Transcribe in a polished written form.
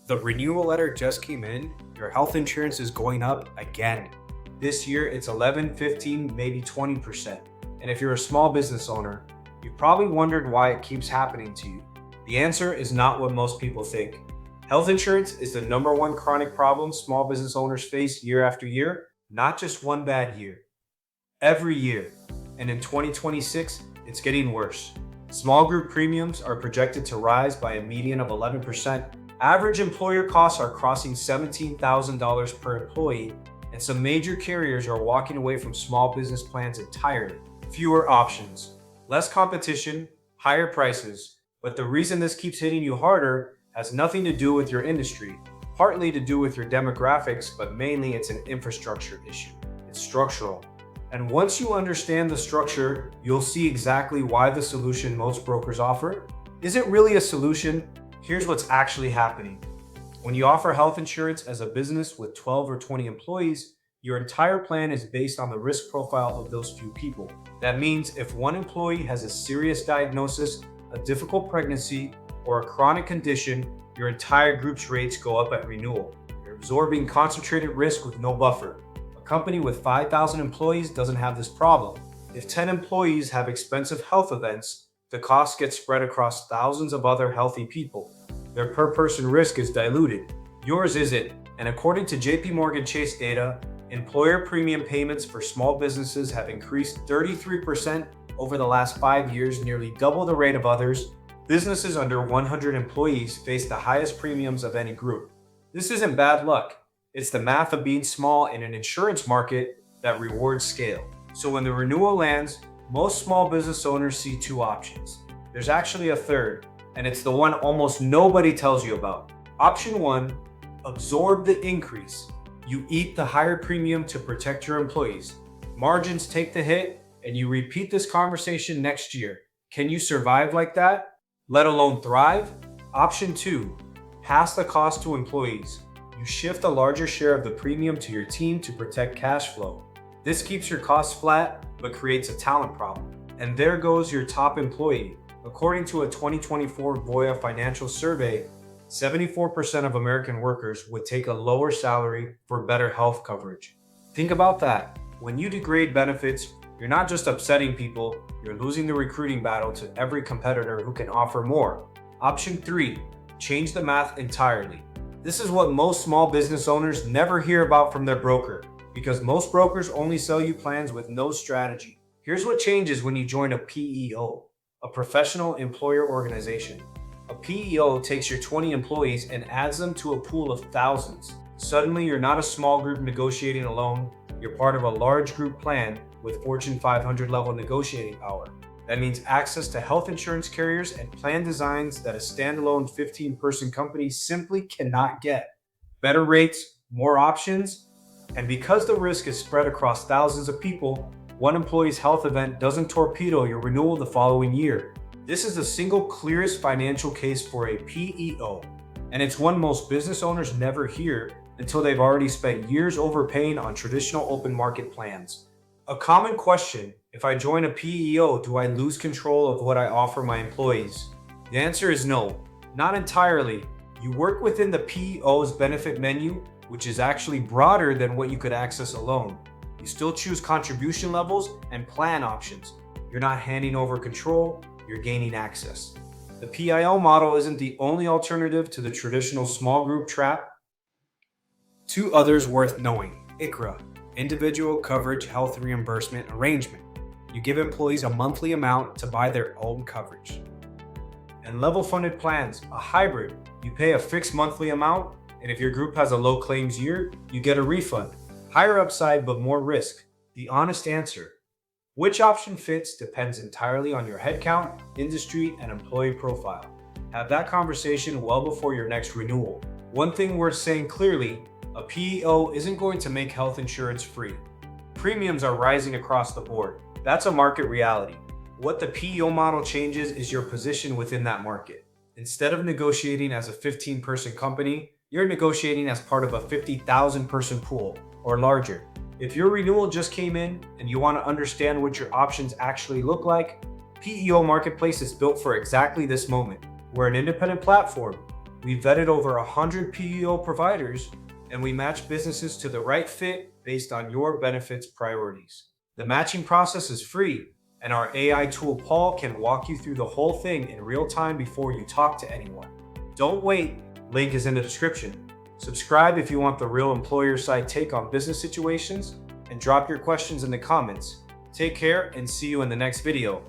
The renewal letter just came in. Your health insurance is going up again. This year, it's 11, 15, maybe 20%. And if you're a small business owner, you've probably wondered why it keeps happening to you. The answer is not what most people think. Health insurance is the number one chronic problem small business owners face year after year, not just one bad year. Every year. And in 2026, it's getting worse. Small group premiums are projected to rise by a median of 11%. Average employer costs are crossing $17,000 per employee, and some major carriers are walking away from small business plans entirely. Fewer options, less competition, higher prices. But the reason this keeps hitting you harder has nothing to do with your industry, partly to do with your demographics, but mainly it's an infrastructure issue. It's structural. And once you understand the structure, you'll see exactly why the solution most brokers offer isn't really a solution. Here's what's actually happening. When you offer health insurance as a business with 12 or 20 employees, your entire plan is based on the risk profile of those few people. That means if one employee has a serious diagnosis, a difficult pregnancy, or a chronic condition, your entire group's rates go up at renewal. You're absorbing concentrated risk with no buffer. A company with 5,000 employees doesn't have this problem. If 10 employees have expensive health events, the cost gets spread across thousands of other healthy people. Their per-person risk is diluted. Yours isn't. And according to JP Chase data, employer premium payments for small businesses have increased 33% over the last 5 years, nearly double the rate of others. Businesses under 100 employees face the highest premiums of any group. This isn't bad luck. It's the math of being small in an insurance market that rewards scale. So when the renewal lands, most small business owners see two options. There's actually a third, and it's the one almost nobody tells you about. Option 1, absorb the increase. You eat the higher premium to protect your employees. Margins take the hit, and you repeat this conversation next year. Can you survive like that? Let alone thrive? Option 2, pass the cost to employees. You shift a larger share of the premium to your team to protect cash flow. This keeps your costs flat, but creates a talent problem. And there goes your top employee. According to a 2024 Voya financial survey, 74% of American workers would take a lower salary for better health coverage. Think about that. When you degrade benefits, you're not just upsetting people, you're losing the recruiting battle to every competitor who can offer more. Option 3, change the math entirely. This is what most small business owners never hear about from their broker, because most brokers only sell you plans with no strategy. Here's what changes when you join a PEO, a professional employer organization. A PEO takes your 20 employees and adds them to a pool of thousands. Suddenly, you're not a small group negotiating alone. You're part of a large group plan with Fortune 500 level negotiating power. That means access to health insurance carriers and plan designs that a standalone 15-person company simply cannot get. Better rates, more options, and because the risk is spread across thousands of people, one employee's health event doesn't torpedo your renewal the following year. This is the single clearest financial case for a PEO, and it's one most business owners never hear until they've already spent years overpaying on traditional open market plans. A common question: if I join a PEO, do I lose control of what I offer my employees? The answer is no, not entirely. You work within the PEO's benefit menu, which is actually broader than what you could access alone. You still choose contribution levels and plan options. You're not handing over control, you're gaining access. The PIO model isn't the only alternative to the traditional small group trap. Two others worth knowing: ICHRA, Individual Coverage Health Reimbursement Arrangement. You give employees a monthly amount to buy their own coverage. And level funded plans, a hybrid. You pay a fixed monthly amount, and if your group has a low claims year, you get a refund. Higher upside, but more risk. The honest answer: which option fits depends entirely on your headcount, industry, and employee profile. Have that conversation well before your next renewal. One thing worth saying clearly: a PEO isn't going to make health insurance free. Premiums are rising across the board. That's a market reality. What the PEO model changes is your position within that market. Instead of negotiating as a 15-person company, you're negotiating as part of a 50,000-person pool or larger. If your renewal just came in and you want to understand what your options actually look like, Peo-marketplace is built for exactly this moment. We're an independent platform. We vetted over 100 PEO providers, and we match businesses to the right fit based on your benefits priorities. The matching process is free, and our AI tool Paul can walk you through the whole thing in real time before you talk to anyone. Don't wait, link is in the description. Subscribe if you want the real employer side take on business situations, and drop your questions in the comments. Take care and see you in the next video.